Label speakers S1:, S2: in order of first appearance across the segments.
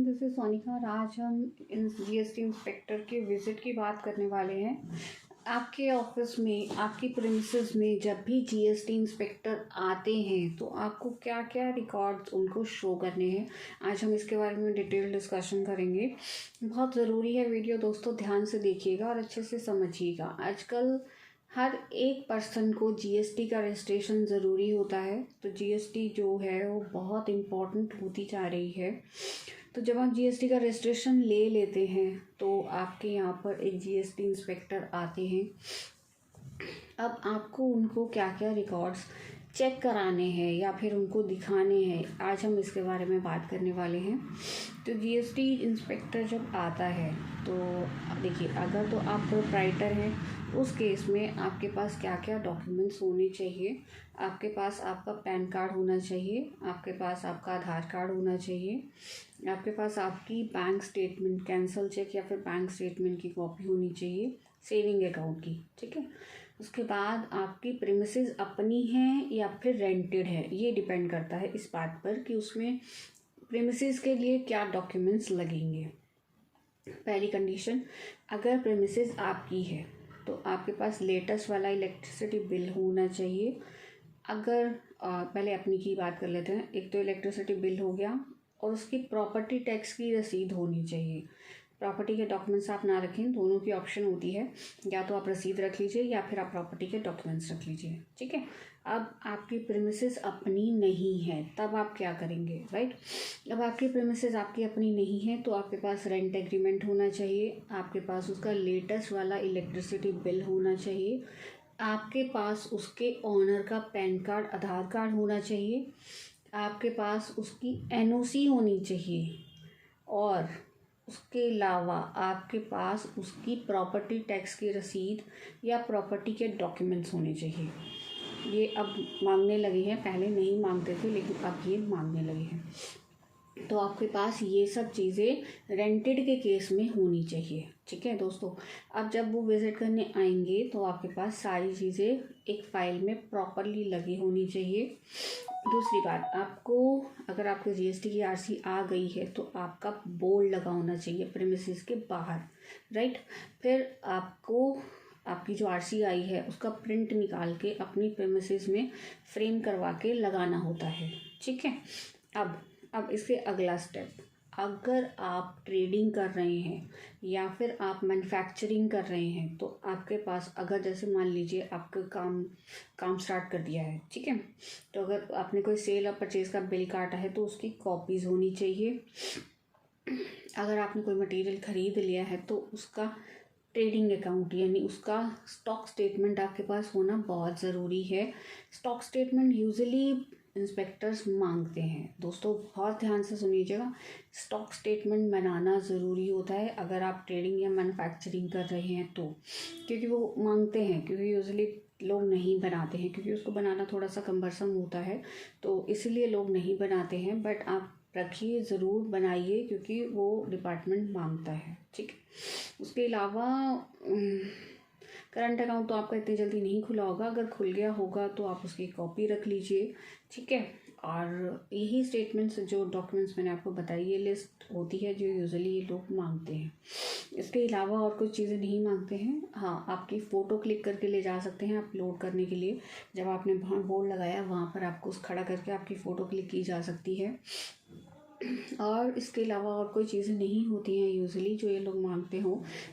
S1: This is Sonika और आज हम जीएसटी इंस्पेक्टर के विज़िट की बात करने वाले हैं। आपके ऑफिस में, आपकी प्रेमिसेस में जब भी जीएसटी इंस्पेक्टर आते हैं तो आपको क्या क्या रिकॉर्ड्स उनको शो करने हैं, आज हम इसके बारे में डिटेल डिस्कशन करेंगे। बहुत ज़रूरी है वीडियो दोस्तों, ध्यान से देखिएगा और अच्छे से समझिएगा। आजकल हर एक पर्सन को जीएसटी का रजिस्ट्रेशन ज़रूरी होता है, तो जीएसटी जो है वो बहुत इम्पॉर्टेंट होती जा रही है। तो जब आप जीएसटी का रजिस्ट्रेशन ले लेते हैं तो आपके यहाँ पर एक जीएसटी इंस्पेक्टर आते हैं। अब आपको उनको क्या क्या रिकॉर्ड्स चेक कराने हैं या फिर उनको दिखाने हैं, आज हम इसके बारे में बात करने वाले हैं। तो जीएसटी इंस्पेक्टर जब आता है तो देखिए, अगर तो आप प्रोप्राइटर हैं उस केस में आपके पास क्या क्या डॉक्यूमेंट्स होने चाहिए। आपके पास आपका पैन कार्ड होना चाहिए, आपके पास आपका आधार कार्ड होना चाहिए, आपके पास आपकी बैंक स्टेटमेंट, कैंसल चेक या फिर बैंक स्टेटमेंट की कॉपी होनी चाहिए, सेविंग अकाउंट की, ठीक है। उसके बाद आपकी प्रीमिसेस अपनी हैं या फिर रेंटेड है, ये डिपेंड करता है इस बात पर कि उसमें प्रीमिसेस के लिए क्या डॉक्यूमेंट्स लगेंगे। पहली कंडीशन, अगर प्रीमिसेस आपकी है तो आपके पास लेटेस्ट वाला इलेक्ट्रिसिटी बिल होना चाहिए। अगर पहले अपनी की बात कर लेते हैं, एक तो इलेक्ट्रिसिटी बिल हो गया और उसकी प्रॉपर्टी टैक्स की रसीद होनी चाहिए। प्रॉपर्टी के डॉक्यूमेंट्स आप ना रखें, दोनों की ऑप्शन होती है, या तो आप रसीद रख लीजिए या फिर आप प्रॉपर्टी के डॉक्यूमेंट्स रख लीजिए, ठीक है। अब आपकी प्रीमिसेस अपनी नहीं है, तब आप क्या करेंगे, राइट। अब आपकी प्रीमिसेस आपकी अपनी नहीं है तो आपके पास रेंट एग्रीमेंट होना चाहिए, आपके पास उसका लेटेस्ट वाला इलेक्ट्रिसिटी बिल होना चाहिए, आपके पास उसके ऑनर का पैन कार्ड, आधार कार्ड होना चाहिए, आपके पास उसकी एनओसी होनी चाहिए और उसके अलावा आपके पास उसकी प्रॉपर्टी टैक्स की रसीद या प्रॉपर्टी के डॉक्यूमेंट्स होने चाहिए। ये अब मांगने लगे हैं, पहले नहीं मांगते थे लेकिन अब ये मांगने लगे हैं। तो आपके पास ये सब चीज़ें रेंटेड के केस में होनी चाहिए, ठीक है दोस्तों। अब जब वो विज़िट करने आएंगे तो आपके पास सारी चीज़ें एक फ़ाइल में प्रॉपरली लगी होनी चाहिए। दूसरी बात, आपको अगर आपको जीएसटी की आरसी आ गई है तो आपका बोर्ड लगा होना चाहिए प्रीमिसेस के बाहर, राइट। फिर आपको आपकी जो आरसी आई है उसका प्रिंट निकाल के अपनी प्रीमिसेस में फ्रेम करवा के लगाना होता है, ठीक है। अब इसके अगला स्टेप, अगर आप ट्रेडिंग कर रहे हैं या फिर आप मैन्युफैक्चरिंग कर रहे हैं तो आपके पास, अगर जैसे मान लीजिए आपका काम स्टार्ट कर दिया है, ठीक है, तो अगर आपने कोई सेल और परचेज़ का बिल काटा है तो उसकी कॉपीज़ होनी चाहिए। अगर आपने कोई मटेरियल ख़रीद लिया है तो उसका ट्रेडिंग अकाउंट यानी उसका स्टॉक स्टेटमेंट आपके पास होना बहुत ज़रूरी है। स्टॉक स्टेटमेंट यूजुअली इंस्पेक्टर्स मांगते हैं दोस्तों, बहुत ध्यान से सुनिएगा। स्टॉक स्टेटमेंट बनाना ज़रूरी होता है अगर आप ट्रेडिंग या मैन्युफैक्चरिंग कर रहे हैं तो, क्योंकि वो मांगते हैं, क्योंकि यूजुअली लोग नहीं बनाते हैं, क्योंकि उसको बनाना थोड़ा सा कम्बरसम होता है, तो इसीलिए लोग नहीं बनाते हैं। बट आप रखिए, ज़रूर बनाइए, क्योंकि वो डिपार्टमेंट मांगता है, ठीक है। उसके अलावा करंट अकाउंट तो आपका इतनी जल्दी नहीं खुला होगा, अगर खुल गया होगा तो आप उसकी कॉपी रख लीजिए, ठीक है। और यही स्टेटमेंट्स, जो डॉक्यूमेंट्स मैंने आपको बताई, ये लिस्ट होती है जो यूजुअली ये लोग मांगते हैं। इसके अलावा और कुछ चीज़ें नहीं मांगते हैं। हाँ, आपकी फ़ोटो क्लिक करके ले जा सकते हैं अपलोड करने के लिए। जब आपने वहाँ बोर्ड लगाया वहाँ पर आपको खड़ा करके आपकी फ़ोटो क्लिक की जा सकती है। और इसके अलावा और कोई चीज़ें नहीं होती हैं यूजुअली जो ये लोग मांगते हो।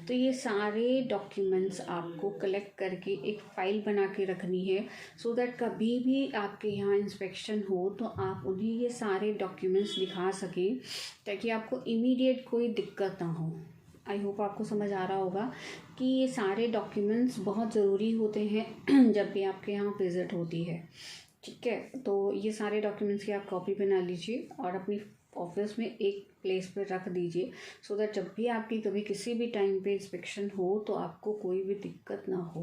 S1: तो ये सारे डॉक्यूमेंट्स आपको कलेक्ट करके एक फ़ाइल बना के रखनी है, सो दैट कभी भी आपके यहाँ इंस्पेक्शन हो तो आप उन्हें ये सारे डॉक्यूमेंट्स दिखा सकें, ताकि आपको इमीडिएट कोई दिक्कत ना हो। आई होप आपको समझ आ रहा होगा कि ये सारे डॉक्यूमेंट्स बहुत ज़रूरी होते हैं जब भी आपके यहाँ विज़िट होती है, ठीक है। तो ये सारे डॉक्यूमेंट्स की आप कॉपी बना लीजिए और अपनी ऑफिस में एक प्लेस पे रख दीजिए, सो दैट जब भी आपकी कभी किसी भी टाइम पे इंस्पेक्शन हो तो आपको कोई भी दिक्कत ना हो।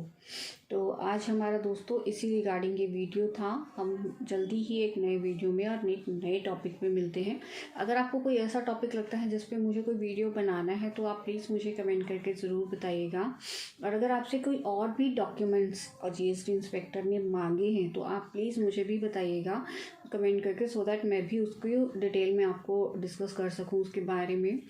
S1: तो आज हमारा दोस्तों इसी रिगार्डिंग ये वीडियो था। हम जल्दी ही एक नए वीडियो में और एक नए टॉपिक पे मिलते हैं। अगर आपको कोई ऐसा टॉपिक लगता है जिस पे मुझे कोई वीडियो बनाना है तो आप प्लीज़ मुझे कमेंट करके ज़रूर बताइएगा। और अगर आपसे कोई और भी डॉक्यूमेंट्स और जीएसटी इंस्पेक्टर ने मांगे हैं तो आप प्लीज़ मुझे भी बताइएगा। कमेंट करके, सो दैट मैं भी उसको डिटेल में आपको डिस्कस कर सकूं उसके बारे में।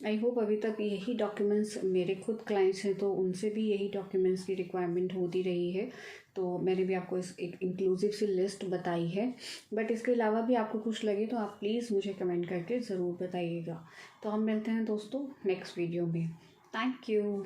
S1: आई होप अभी तक यही डॉक्यूमेंट्स, मेरे खुद क्लाइंट्स हैं तो उनसे भी यही डॉक्यूमेंट्स की रिक्वायरमेंट होती रही है, तो मैंने भी आपको इस एक इंक्लूसिव सी लिस्ट बताई है। बट इसके अलावा भी आपको कुछ लगे तो आप प्लीज़ मुझे कमेंट करके ज़रूर बताइएगा। तो हम मिलते हैं दोस्तों नेक्स्ट वीडियो में। Thank you.